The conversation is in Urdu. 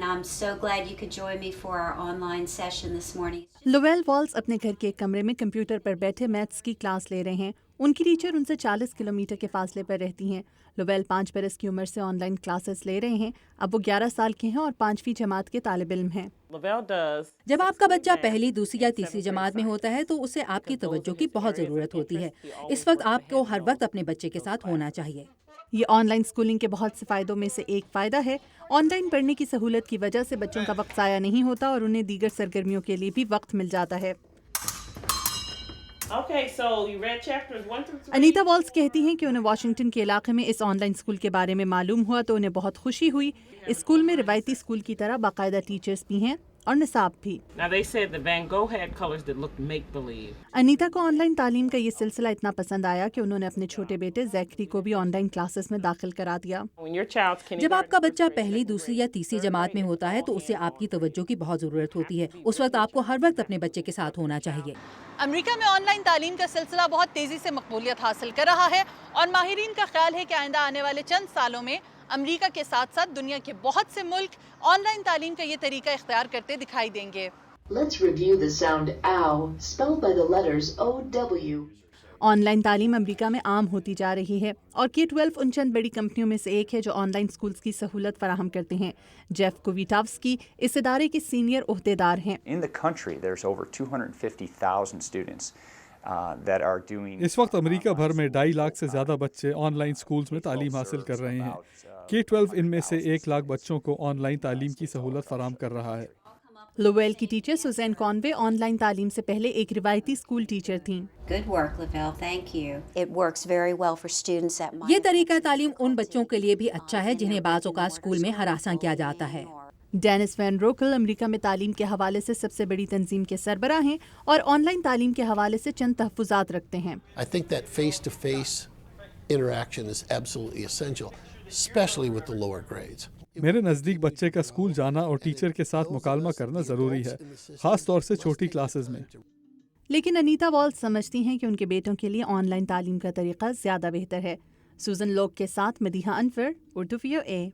I'm so glad you could join me for our online session this morning. لویل والز اپنے گھر کے ایک کمرے میں کمپیوٹر پر بیٹھے میتھس کی کلاس لے رہے ہیں۔ ان کی ٹیچر ان سے 40 کلومیٹر کے فاصلے پر رہتی ہیں۔ لویل 5 برس کی عمر سے آن لائن کلاسز لے رہے ہیں۔ اب وہ 11 سال کے ہیں اور 5ویں جماعت کے طالب علم ہیں۔ جب آپ کا بچہ پہلی، دوسری یا تیسری جماعت میں ہوتا ہے تو اسے آپ کی توجہ کی بہت ضرورت ہوتی ہے۔ اس وقت آپ کو ہر وقت اپنے بچے کے ساتھ ہونا چاہیے۔ یہ آن لائن اسکولنگ کے بہت سے فائدوں میں سے ایک فائدہ ہے۔ آن لائن پڑھنے کی سہولت کی وجہ سے بچوں کا وقت ضائع نہیں ہوتا اور انہیں دیگر سرگرمیوں کے لیے بھی وقت مل جاتا ہے۔ انیتا والز کہتی ہیں کہ انہیں واشنگٹن کے علاقے میں اس آن لائن اسکول کے بارے میں معلوم ہوا تو انہیں بہت خوشی ہوئی۔ اسکول میں روایتی اسکول کی طرح باقاعدہ ٹیچرز بھی ہیں اور نصاب بھی۔ انیتا کو آن لائن تعلیم کا یہ سلسلہ اتنا پسند آیا کہ انہوں نے اپنے چھوٹے بیٹے زیکری کو بھی آن لائن کلاسز میں داخل کرا دیا۔ جب آپ کا بچہ پہلی، دوسری یا تیسری جماعت میں ہوتا ہے تو اسے آپ کی توجہ کی بہت ضرورت ہوتی ہے۔ اس وقت آپ کو ہر وقت اپنے بچے کے ساتھ ہونا چاہیے۔ امریکہ میں آن لائن تعلیم کا سلسلہ بہت تیزی سے مقبولیت حاصل کر رہا ہے اور ماہرین کا خیال ہے کہ آئندہ آنے والے چند سالوں میں امریکہ کے ساتھ ساتھ دنیا کے بہت سے ملک آن لائن تعلیم کا یہ طریقہ اختیار کرتے دکھائی دیں گے۔ Let's review the sound OW, spelled by the letters OW. On line تعلیم امریکہ میں عام ہوتی جا رہی ہے اور K-12 ان چند بڑی کمپنیوں میں سے ایک ہے جو آن لائن اسکولز کی سہولت فراہم کرتے ہیں۔ جیف کوویٹاوسکی اس ادارے کے سینئر عہدیدار ہیں۔ In the country, there's over 250,000 students that are doing. اس وقت امریکہ بھر میں 2.5 لاکھ سے زیادہ بچے آن لائن اسکولز میں تعلیم حاصل کر رہے ہیں۔ K-12 ان میں سے 1 لاکھ بچوں کو آن لائن تعلیم کی سہولت فراہم کر رہا ہے۔ لویل کی ٹیچر سوزین کانوے آن لائن تعلیم سے پہلے ایک روایتی اسکول ٹیچر تھیں۔ Good work, Lavelle. Thank you. It works very well for students at my یہ طریقہ تعلیم ان بچوں کے لیے بھی اچھا ہے جنہیں بعض اوقات اسکول میں ہراساں کیا جاتا ہے۔ ڈینس وین روکل امریکہ میں تعلیم کے حوالے سے سب سے بڑی تنظیم کے سربراہ ہیں اور آن لائن تعلیم کے حوالے سے چند تحفظات رکھتے ہیں۔ I think that face-to-face interaction is absolutely essential, especially with the lower grades. میرے نزدیک بچے کا اسکول جانا اور ٹیچر کے ساتھ مکالمہ کرنا ضروری ہے، خاص طور سے چھوٹی کلاسز میں۔ لیکن انیتا والز سمجھتی ہیں کہ ان کے بیٹوں کے لیے آن لائن تعلیم کا طریقہ زیادہ بہتر ہے۔ سوزن لوگ کے ساتھ مدیحہ انور، اردو VOA۔